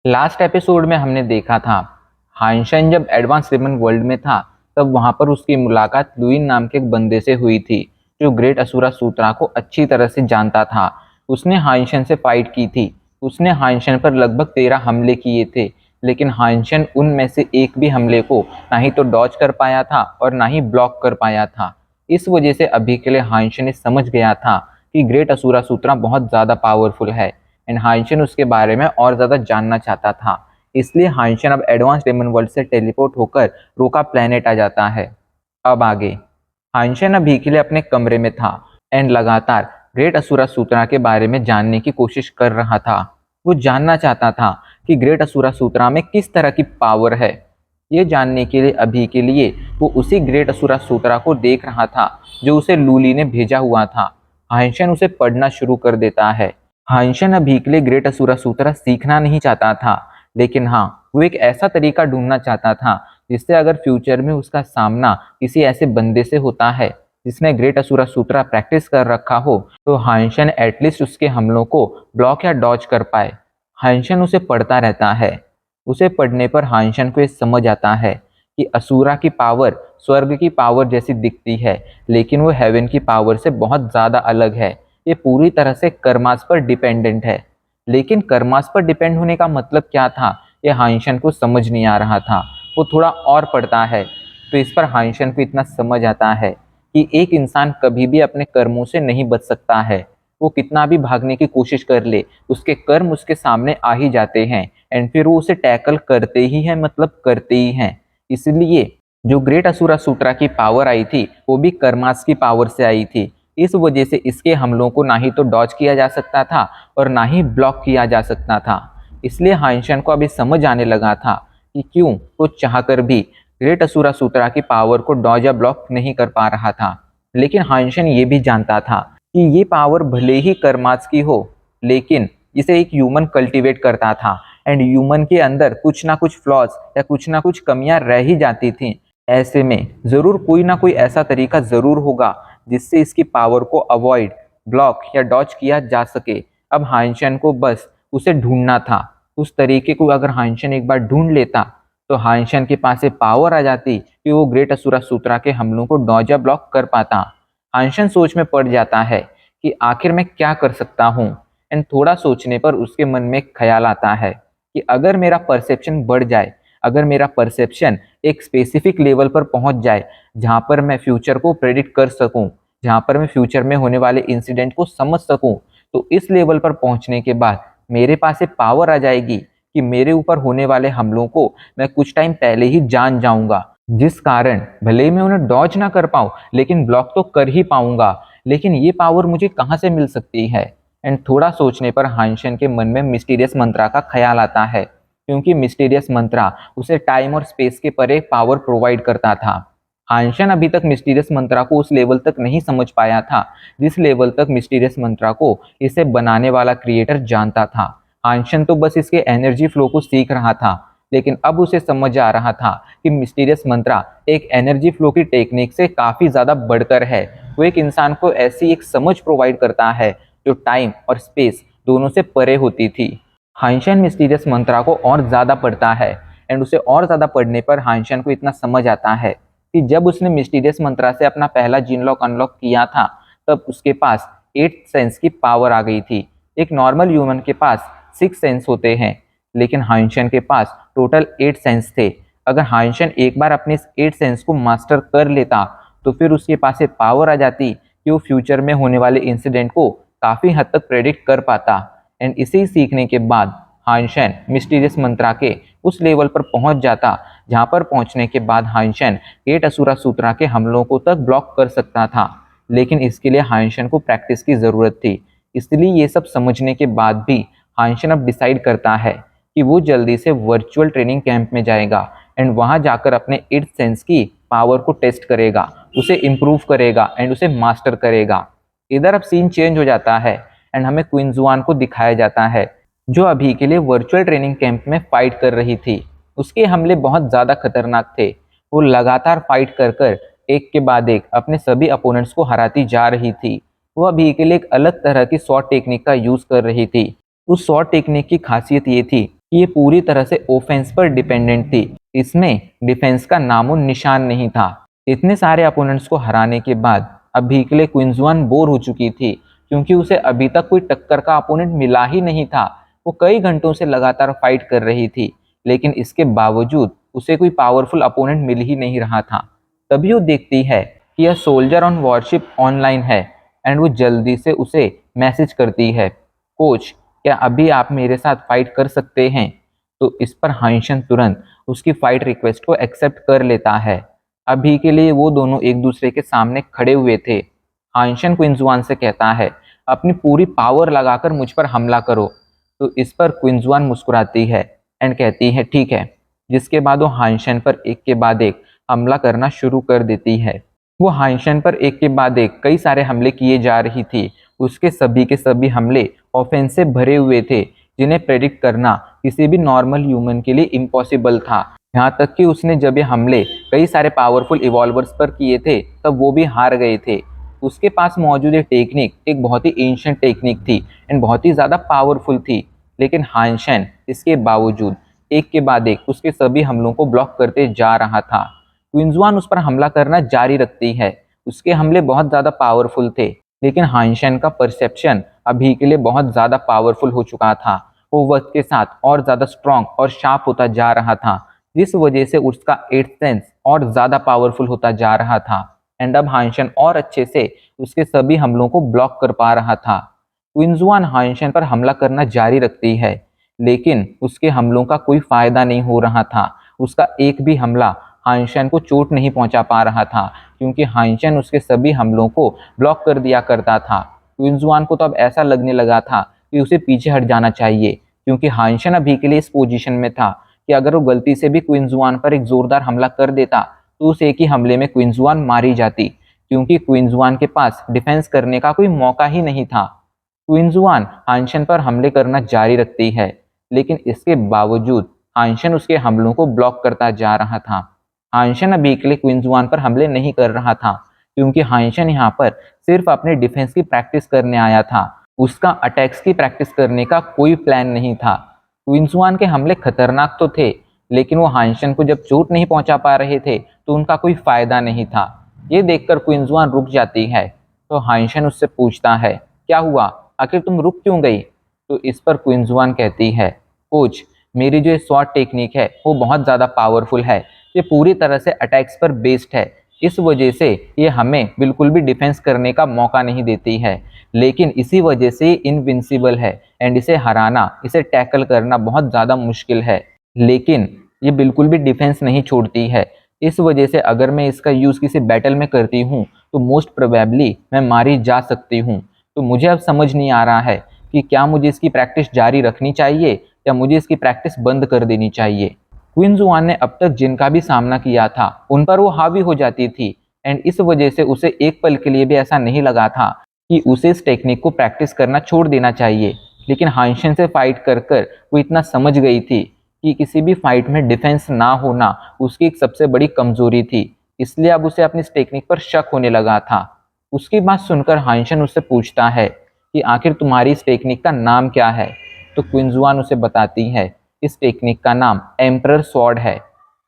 Last episode में हमने देखा था हाइंशन जब एडवांस रिबन वर्ल्ड में था तब वहां पर उसकी मुलाकात लुइन नाम के एक बंदे से हुई थी जो ग्रेट असुरा सूत्रा को अच्छी तरह से जानता था। उसने हाइंशन से फाइट की थी। उसने हाइंशन पर लगभग 13 हमले किए थे, लेकिन हाइंशन उनमें से एक भी हमले को ना ही तो डॉज कर पाया था और ना ही ब्लॉक कर पाया था। इस वजह से अभी के लिए हाइंशन समझ गया था कि ग्रेट असुरा सूत्रा बहुत ज़्यादा पावरफुल है एंड हाइंशन उसके बारे में और ज़्यादा जानना चाहता था। इसलिए हाइंशन अब एडवांस डेमन वर्ल्ड से टेलीपोर्ट होकर रोका प्लेनेट आ जाता है। अब आगे हाइंशन अभी के लिए अपने कमरे में था एंड लगातार ग्रेट असुरा सूत्रा के बारे में जानने की कोशिश कर रहा था। वो जानना चाहता था कि ग्रेट असुरा सूत्रा में किस तरह की पावर है। ये जानने के लिए अभी के लिए वो उसी ग्रेट असुरा सूत्रा को देख रहा था जो उसे लूली ने भेजा हुआ था। हाइंशन उसे पढ़ना शुरू कर देता है। हाइंशन अभी के लिए ग्रेट असुरा सूत्रा सीखना नहीं चाहता था, लेकिन हाँ, वो एक ऐसा तरीका ढूंढना चाहता था जिससे अगर फ्यूचर में उसका सामना किसी ऐसे बंदे से होता है जिसने ग्रेट असुरा सूत्रा प्रैक्टिस कर रखा हो तो हाइंशन एटलीस्ट उसके हमलों को ब्लॉक या डॉज कर पाए। हाइंशन उसे पढ़ता रहता है। उसे पढ़ने पर हाइंशन को ये समझ आता है कि असुरा की पावर स्वर्ग की पावर जैसी दिखती है, लेकिन वो हेवन की पावर से बहुत ज़्यादा अलग है। ये पूरी तरह से कर्मास पर डिपेंडेंट है। लेकिन कर्मास पर डिपेंड होने का मतलब क्या था, ये हाइंशन को समझ नहीं आ रहा था। वो थोड़ा और पढ़ता है तो इस पर हाइंशन को इतना समझ आता है कि एक इंसान कभी भी अपने कर्मों से नहीं बच सकता है। वो कितना भी भागने की कोशिश कर ले, उसके कर्म उसके सामने आ ही जाते हैं एंड फिर वो उसे टैकल करते ही हैं, मतलब करते ही हैं। इसलिए जो ग्रेट असुरा सूत्रा की पावर आई थी वो भी कर्मास की पावर से आई थी। इस वजह से इसके हमलों को ना ही तो डॉज किया जा सकता था और ना ही ब्लॉक किया जा सकता था। इसलिए हाइंशन को अभी समझ आने लगा था कि क्यों वो चाहकर भी ग्रेट असुरा सूत्रा की पावर को डॉज या ब्लॉक नहीं कर पा रहा था। लेकिन हाइंशन ये भी जानता था कि ये पावर भले ही कर्मास की हो, लेकिन इसे एक ह्यूमन कल्टीवेट करता था एंड ह्यूमन के अंदर कुछ ना कुछ फ्लॉज या कुछ ना कुछ कमियां रह ही जाती थी। ऐसे में जरूर कोई ना कोई ऐसा तरीका जरूर होगा जिससे इसकी पावर को अवॉइड, ब्लॉक या डॉज किया जा सके। अब हाइंशन को बस उसे ढूंढना था। उस तरीके को अगर हाइंशन एक बार ढूंढ लेता तो हाइंशन के पास ये पावर आ जाती कि वो ग्रेट असुरा सूत्रा के हमलों को डॉज या ब्लॉक कर पाता। हाइंशन सोच में पड़ जाता है कि आखिर मैं क्या कर सकता हूँ एंड थोड़ा सोचने पर उसके मन में एक ख्याल आता है कि अगर मेरा परसेप्शन बढ़ जाए, अगर मेरा परसेप्शन एक स्पेसिफिक लेवल पर पहुंच जाए जहां पर मैं फ्यूचर को प्रेडिक्ट कर सकूं, जहां पर मैं फ्यूचर में होने वाले इंसिडेंट को समझ सकूं, तो इस लेवल पर पहुंचने के बाद मेरे पास ये पावर आ जाएगी कि मेरे ऊपर होने वाले हमलों को मैं कुछ टाइम पहले ही जान जाऊंगा, जिस कारण भले ही मैं उन्हें डॉज ना कर पाऊं लेकिन ब्लॉक तो कर ही पाऊंगा। लेकिन ये पावर मुझे कहाँ से मिल सकती है? एंड थोड़ा सोचने पर हाइंशन के मन में मिस्टीरियस मंत्रा का ख्याल आता है, क्योंकि मिस्टीरियस मंत्रा उसे टाइम और स्पेस के परे पावर प्रोवाइड करता था। हाइंशन अभी तक मिस्टीरियस मंत्रा को उस लेवल तक नहीं समझ पाया था जिस लेवल तक मिस्टीरियस मंत्रा को इसे बनाने वाला क्रिएटर जानता था। हाइंशन तो बस इसके एनर्जी फ्लो को सीख रहा था, लेकिन अब उसे समझ आ रहा था कि मिस्टीरियस मंत्रा एक एनर्जी फ्लो की टेक्निक से काफ़ी ज़्यादा बढ़कर है। वो एक इंसान को ऐसी एक समझ प्रोवाइड करता है जो टाइम और स्पेस दोनों से परे होती थी। हाइंशन मिस्टीरियस मंत्रा को और ज़्यादा पढ़ता है एंड उसे और ज़्यादा पढ़ने पर हाइंशन को इतना समझ आता है कि जब उसने मिस्टीरियस मंत्रा से अपना पहला जीन लॉक अनलॉक किया था तब उसके पास 8 सेंस की पावर आ गई थी। एक नॉर्मल ह्यूमन के पास 6 सेंस होते हैं, लेकिन हाइंशन के पास टोटल 8 सेंस थे। अगर हाइंशन एक बार अपने इस 8 सेंस को मास्टर कर लेता तो फिर उसके पास ये पावर आ जाती कि वो फ्यूचर में होने वाले इंसिडेंट को काफ़ी हद तक प्रेडिक्ट कर पाता। एंड इसे सीखने के बाद हाइंशन मिस्टीरियस मंत्रा के उस लेवल पर पहुंच जाता जहां पर पहुंचने के बाद हाइंशन ग्रेट असुरा सूत्रा के हमलों को तक ब्लॉक कर सकता था। लेकिन इसके लिए हाइंशन को प्रैक्टिस की ज़रूरत थी। इसलिए ये सब समझने के बाद भी हाइंशन अब डिसाइड करता है कि वो जल्दी से वर्चुअल ट्रेनिंग कैंप में जाएगा एंड वहां जाकर अपने 8 सेंस की पावर को टेस्ट करेगा, उसे इम्प्रूव करेगा एंड उसे मास्टर करेगा। इधर अब सीन चेंज हो जाता है एंड हमें क्वीन जुआन को दिखाया जाता है जो अभी के लिए वर्चुअल ट्रेनिंग कैंप में फाइट कर रही थी। उसके हमले बहुत ज़्यादा खतरनाक थे। वो लगातार फाइट कर कर एक के बाद एक अपने सभी अपोनेंट्स को हराती जा रही थी। वो अभी के लिए एक अलग तरह की शॉट टेक्निक का यूज़ कर रही थी। उस शॉट टेक्निक की खासियत ये थी कि ये पूरी तरह से ऑफेंस पर डिपेंडेंट थी। इसमें डिफेंस का नामो निशान नहीं था। इतने सारे अपोनेंट्स को हराने के बाद अभी के लिए क्विंसवान बोर हो चुकी थी, क्योंकि उसे अभी तक कोई टक्कर का अपोनेंट मिला ही नहीं था। वो कई घंटों से लगातार फाइट कर रही थी, लेकिन इसके बावजूद उसे कोई पावरफुल अपोनेंट मिल ही नहीं रहा था। तभी वो देखती है कि यह सोल्जर ऑन वॉरशिप ऑनलाइन है एंड वो जल्दी से उसे मैसेज करती है, कोच क्या अभी आप मेरे साथ फाइट कर सकते हैं? तो इस पर हाइशन तुरंत उसकी फाइट रिक्वेस्ट को एक्सेप्ट कर लेता है। अभी के लिए वो दोनों एक दूसरे के सामने खड़े हुए थे। हाइशन क्विंसवान से कहता है, अपनी पूरी पावर लगाकर मुझ पर हमला करो। तो इस पर क्विंसवान मुस्कुराती है एंड कहती है ठीक है, जिसके बाद वो हाइशन पर एक के बाद एक हमला करना शुरू कर देती है। वो हाइशन पर एक के बाद एक कई सारे हमले किए जा रही थी। उसके सभी के सभी हमले ऑफेंस से भरे हुए थे, जिन्हें प्रेडिक्ट करना किसी भी नॉर्मल ह्यूमन के लिए इम्पॉसिबल था। यहाँ तक कि उसने जब ये हमले कई सारे पावरफुल इवॉल्वर्स पर किए थे तब वो भी हार गए थे। उसके पास मौजूद ये टेक्निक एक बहुत ही एंशिएंट टेक्निक थी एंड बहुत ही ज़्यादा पावरफुल थी, लेकिन हाइशन इसके बावजूद एक के बाद एक उसके सभी हमलों को ब्लॉक करते जा रहा था। क्विंसवान उस पर हमला करना जारी रखती है। उसके हमले बहुत ज़्यादा पावरफुल थे, लेकिन हाइशन का परसेप्शन अभी के लिए बहुत ज़्यादा पावरफुल हो चुका था। वो वक्त के साथ और ज़्यादा स्ट्रॉन्ग और शार्प होता जा रहा था, जिस वजह से उसका एट्थ सेंस और ज़्यादा पावरफुल होता जा रहा था एंड अब हाइशन और अच्छे से उसके सभी हमलों को ब्लॉक कर पा रहा था। क्विंसवान हाइशन पर हमला करना जारी रखती है, लेकिन उसके हमलों का कोई फायदा नहीं हो रहा था। उसका एक भी हमला हाइशन को चोट नहीं पहुंचा पा रहा था, क्योंकि हाइशन उसके सभी हमलों को ब्लॉक कर दिया करता था। क्विंसवान को तो अब ऐसा लगने लगा था कि उसे पीछे हट जाना चाहिए, क्योंकि हाइशन अभी के लिए इस पोजीशन में था कि अगर वो गलती से भी क्विंसवान पर एक जोरदार हमला कर देता तो उस एक ही हमले में क्विंसवान मारी जाती, क्योंकि क्विंसवान के पास डिफेंस करने का कोई मौका ही नहीं था। क्विंसवान हाइशन पर हमले करना जारी रखती है, लेकिन इसके बावजूद हाइशन उसके हमलों को ब्लॉक करता जा रहा था। हाइशन अभी के लिए क्विंसवान पर हमले नहीं कर रहा था, क्योंकि हाइशन यहाँ पर सिर्फ अपने डिफेंस की प्रैक्टिस करने आया था। उसका अटैक्स की प्रैक्टिस करने का कोई प्लान नहीं था। क्विंसवान के हमले खतरनाक तो थे, लेकिन वो हाइशन को जब चोट नहीं पहुंचा पा रहे थे तो उनका कोई फायदा नहीं था। ये देखकर क्विंसवान रुक जाती है, तो हाइशन उससे पूछता है, क्या हुआ, आखिर तुम रुक क्यों गई? तो इस पर क्विंसवान कहती है, कोच मेरी जो शॉट टेक्निक है वो बहुत ज़्यादा पावरफुल है। ये पूरी तरह से अटैक्स पर बेस्ड है, इस वजह से ये हमें बिल्कुल भी डिफेंस करने का मौका नहीं देती है, लेकिन इसी वजह से ये इनविंसिबल है एंड इसे हराना, इसे टैकल करना बहुत ज़्यादा मुश्किल है। लेकिन ये बिल्कुल भी डिफेंस नहीं छोड़ती है, इस वजह से अगर मैं इसका यूज़ किसी बैटल में करती हूँ तो मोस्ट प्रोबेबली मैं मारी जा सकती हूँ। तो मुझे अब समझ नहीं आ रहा है कि क्या मुझे इसकी प्रैक्टिस जारी रखनी चाहिए या मुझे इसकी प्रैक्टिस बंद कर देनी चाहिए। क्विंसवान ने अब तक जिनका भी सामना किया था उन पर वो हावी हो जाती थी एंड इस वजह से उसे एक पल के लिए भी ऐसा नहीं लगा था कि उसे इस टेक्निक को प्रैक्टिस करना छोड़ देना चाहिए। लेकिन हाइशन से फाइट कर कर वो इतना समझ गई थी कि किसी भी फाइट में डिफेंस ना होना उसकी एक सबसे बड़ी कमजोरी थी, इसलिए अब उसे अपनी इस टेक्निक पर शक होने लगा था। उसकी बात सुनकर हाइशन उससे पूछता है कि आखिर तुम्हारी इस टेक्निक का नाम क्या है? तो क्विंसवान उसे बताती है, इस टेक्निक का नाम एम्परर स्वॉर्ड है।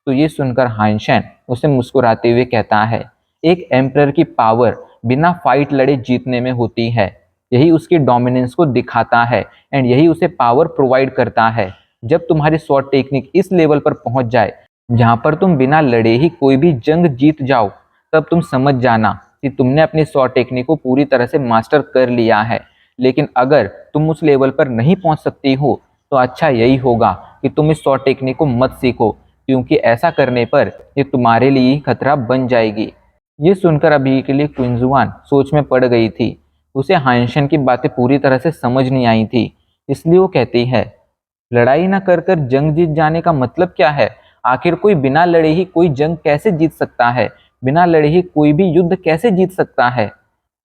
तो ये सुनकर हाइशन उसे मुस्कुराते हुए कहता है, एक एम्परर की पावर बिना फाइट लड़े जीतने में होती है। यही उसकी डोमिनेंस को दिखाता है एंड यही उसे पावर प्रोवाइड करता है। जब तुम्हारी स्वॉर्ड टेक्निक इस लेवल पर पहुंच जाए जहां पर तुम बिना लड़े ही कोई भी जंग जीत जाओ, तब तुम समझ जाना कि तुमने अपनी स्वॉर्ड टेक्निक को पूरी तरह से मास्टर कर लिया है। लेकिन अगर तुम उस लेवल पर नहीं पहुंच सकती हो तो अच्छा यही होगा कि तुम इस स्वॉर्ड टेक्निक को मत सीखो, क्योंकि ऐसा करने पर ये तुम्हारे लिए ही खतरा बन जाएगी। ये सुनकर अभी के लिए क्विंसवान सोच में पड़ गई थी। उसे हाइशन की बातें पूरी तरह से समझ नहीं आई थी, इसलिए वो कहती है, लड़ाई ना कर कर जंग जीत जाने का मतलब क्या है? आखिर कोई बिना लड़े ही कोई जंग कैसे जीत सकता है? बिना लड़े ही कोई भी युद्ध कैसे जीत सकता है?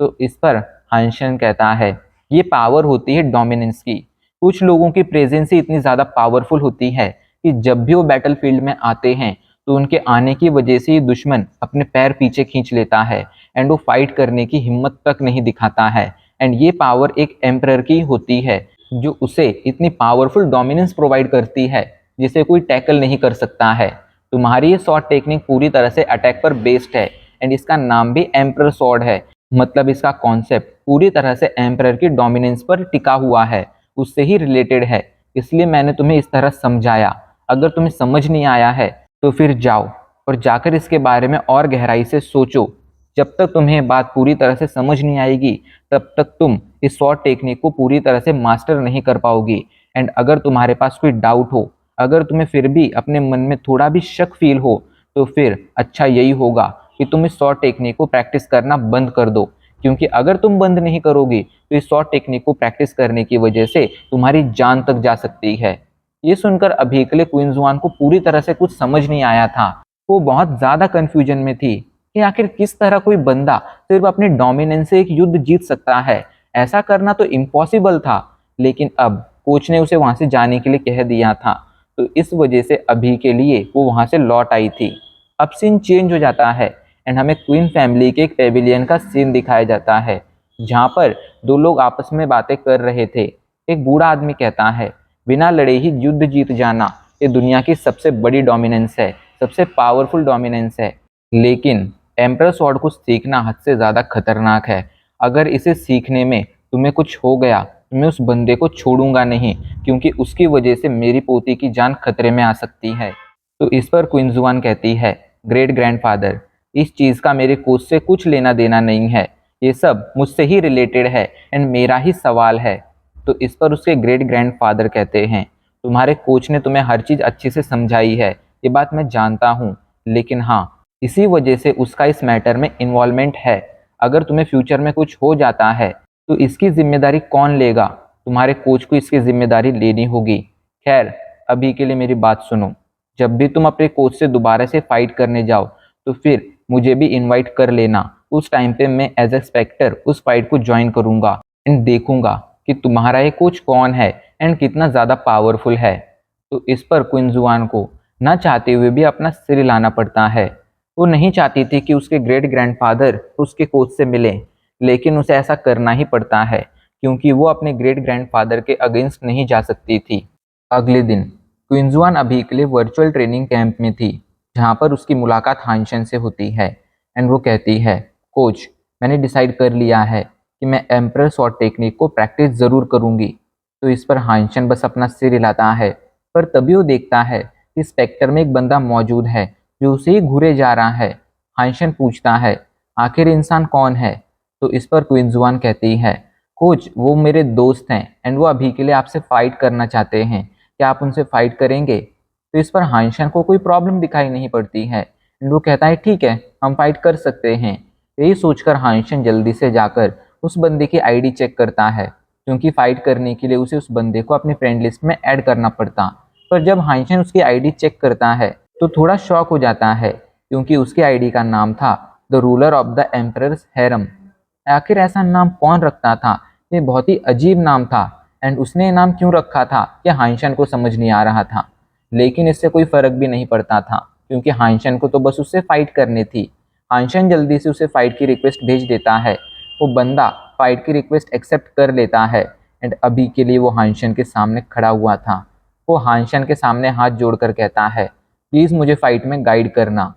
तो इस पर हाइशन कहता है, ये पावर होती है डोमिनेंस की। कुछ लोगों की प्रेजेंस ही इतनी ज़्यादा पावरफुल होती है कि जब भी वो बैटल फील्ड में आते हैं तो उनके आने की वजह से ही दुश्मन अपने पैर पीछे खींच लेता है एंड वो फाइट करने की हिम्मत तक नहीं दिखाता है। एंड ये पावर एक एम्परर की होती है। जो उसे इतनी पावरफुल डोमिनेंस प्रोवाइड करती है जिसे कोई टैकल नहीं कर सकता है। तुम्हारी ये स्वॉर्ड टेक्निक पूरी तरह से अटैक पर बेस्ड है एंड इसका नाम भी एम्परर स्वॉर्ड है। मतलब इसका कॉन्सेप्ट पूरी तरह से एम्परर की डोमिनेंस पर टिका हुआ है, उससे ही रिलेटेड है। इसलिए मैंने तुम्हें इस तरह समझाया। अगर तुम्हें समझ नहीं आया है तो फिर जाओ और जाकर इसके बारे में और गहराई से सोचो। जब तक तुम्हें बात पूरी तरह से समझ नहीं आएगी तब तक तुम इस स्वॉर्ड टेक्निक को पूरी तरह से मास्टर नहीं कर पाओगी। एंड अगर तुम्हारे पास कोई डाउट हो, अगर तुम्हें फिर भी अपने मन में थोड़ा भी शक फील हो, तो फिर अच्छा यही होगा कि तुम इस स्वॉर्ड टेक्निक को प्रैक्टिस करना बंद कर दो। क्योंकि अगर तुम बंद नहीं करोगी तो इस स्वॉर्ड टेक्निक को प्रैक्टिस करने की वजह से तुम्हारी जान तक जा सकती है। ये सुनकर अभी के लिए क्वीन जुआन को पूरी तरह से कुछ समझ नहीं आया था। वो बहुत ज्यादा कंफ्यूजन में थी कि आखिर किस तरह कोई बंदा सिर्फ अपने डोमिनेंस से एक युद्ध जीत सकता है। ऐसा करना तो इम्पॉसिबल था, लेकिन अब कोच ने उसे वहां से जाने के लिए कह दिया था, तो इस वजह से अभी के लिए वो वहां से लौट आई थी। अब सीन चेंज हो जाता है एंड हमें क्वीन फैमिली के एक पेविलियन का सीन दिखाया जाता है, जहाँ पर दो लोग आपस में बातें कर रहे थे। एक बूढ़ा आदमी कहता है, बिना लड़े ही युद्ध जीत जाना ये दुनिया की सबसे बड़ी डोमिनेंस है, सबसे पावरफुल डोमिनेंस है। लेकिन एम्परर स्वॉर्ड को सीखना हद से ज़्यादा खतरनाक है। अगर इसे सीखने में तुम्हें कुछ हो गया तो मैं उस बंदे को छोड़ूंगा नहीं, क्योंकि उसकी वजह से मेरी पोती की जान खतरे में आ सकती है। तो इस पर क्वीन जुआन कहती है, ग्रेट ग्रैंडफादर, इस चीज़ का मेरे कोच से कुछ लेना देना नहीं है, ये सब मुझसे ही रिलेटेड है एंड मेरा ही सवाल है। तो इस पर उसके ग्रेट ग्रैंडफादर कहते हैं, तुम्हारे कोच ने तुम्हें हर चीज़ अच्छे से समझाई है, ये बात मैं जानता हूँ, लेकिन हाँ, इसी वजह से उसका इस मैटर में इन्वॉल्वमेंट है। अगर तुम्हें फ्यूचर में कुछ हो जाता है तो इसकी जिम्मेदारी कौन लेगा? तुम्हारे कोच को इसकी जिम्मेदारी लेनी होगी। खैर, अभी के लिए मेरी बात सुनो। जब भी तुम अपने कोच से दोबारा से फाइट करने जाओ तो फिर मुझे भी इनवाइट कर लेना। उस टाइम पे मैं एज ए स्पेक्टर उस फाइट को ज्वाइन करूंगा एंड देखूंगा कि तुम्हारा ये कोच कौन है एंड कितना ज़्यादा पावरफुल है। तो इस पर क्वीन जुआन को ना चाहते हुए भी अपना सिर हिलाना पड़ता है। वो नहीं चाहती थी कि उसके ग्रेट ग्रैंडफादर उसके कोच से मिलें, लेकिन उसे ऐसा करना ही पड़ता है क्योंकि वो अपने ग्रेट ग्रैंडफादर के अगेंस्ट नहीं जा सकती थी। अगले दिन क्वीन जुआन अभी के लिए वर्चुअल ट्रेनिंग कैंप में थी, जहाँ पर उसकी मुलाकात हानशन से होती है एंड वो कहती है, कोच, मैंने डिसाइड कर लिया है कि मैं एम्परर स्वॉर्ड टेक्निक को प्रैक्टिस ज़रूर करूँगी। तो इस पर हानशन बस अपना सिर हिलाता है, पर तभी वो देखता है कि स्पेक्टर में एक बंदा मौजूद है जो उसे ही घूरे जा रहा है। हानशन पूछता है, आखिर इंसान कौन है? तो इस पर क्वीन जुआन कहती है, कोच, वो मेरे दोस्त हैं एंड वो अभी के लिए आपसे फाइट करना चाहते हैं, क्या आप उनसे फाइट करेंगे? तो इस पर हानशन को कोई प्रॉब्लम दिखाई नहीं पड़ती है एंड वो कहता है, ठीक है, हम फाइट कर सकते हैं। यही सोचकर हानशन जल्दी से जाकर उस बंदे की आईडी चेक करता है, क्योंकि फाइट करने के लिए उसे उस बंदे को अपनी फ्रेंड लिस्ट में ऐड करना पड़ता। पर जब हानशन उसकी आईडी चेक करता है तो थोड़ा शॉक हो जाता है, क्योंकि उसकी आईडी का नाम था the ruler of the emperors harem. आखिर ऐसा नाम कौन रखता था? ये बहुत ही अजीब नाम था एंड उसने ये नाम क्यों रखा था ये हानशन को समझ नहीं आ रहा था। लेकिन इससे कोई फर्क भी नहीं पड़ता था, क्योंकि हानशन को तो बस उससे फाइट करनी थी। हानशन जल्दी से उसे फाइट की रिक्वेस्ट भेज देता है। वो बंदा फाइट की रिक्वेस्ट एक्सेप्ट कर लेता है एंड अभी के लिए वो हानशन के सामने खड़ा हुआ था। वो हानशन के सामने हाथ जोड़कर कहता है, प्लीज़ मुझे फाइट में गाइड करना।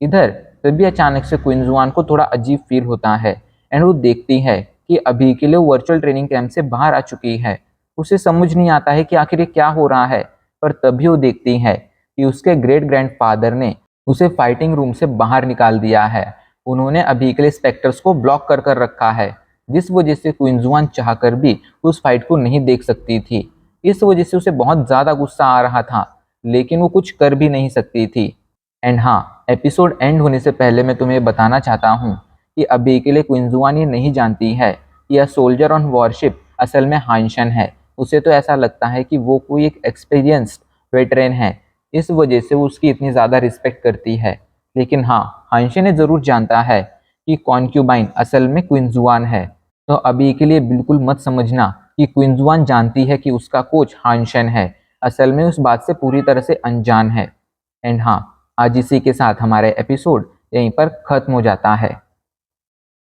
इधर तभी अचानक से क्वीन जुआन को थोड़ा अजीब फील होता है एंड वो देखती है कि अभी के लिए वर्चुअल ट्रेनिंग कैंप से बाहर आ चुकी है। उसे समझ नहीं आता है कि आखिर ये क्या हो रहा है, पर तभी वो देखती है कि उसके ग्रेट ग्रैंडफादर ने उसे फाइटिंग रूम से बाहर निकाल दिया है। उन्होंने अभी के लिए स्पेक्टर्स को ब्लॉक कर रखा है, जिस वजह से क्वीन जुआन चाहकर भी उस फाइट को नहीं देख सकती थी। इस वजह से उसे बहुत ज़्यादा गुस्सा आ रहा था, लेकिन वो कुछ कर भी नहीं सकती थी। एंड हाँ, एपिसोड एंड होने से पहले मैं तुम्हें बताना चाहता हूँ कि अभी के लिए क्वीन जुआन ये नहीं जानती है कि यह सोल्जर ऑन वॉरशिप असल में हानशन है। उसे तो ऐसा लगता है कि वो कोई एक एक्सपीरियंस्ड वेटरन है, इस वजह से वो उसकी इतनी ज़्यादा रिस्पेक्ट करती है। लेकिन हाँ, हानशन ने ज़रूर जानता है कि कॉन्क्यूबाइन असल में क्वीन जुआन है। तो अभी के लिए बिल्कुल मत समझना कि क्वीन जुआन जानती है कि उसका कोच हानशन है, असल में उस बात से पूरी तरह से अनजान है। एंड हाँ, आज इसी के साथ हमारा एपिसोड यहीं पर ख़त्म हो जाता है।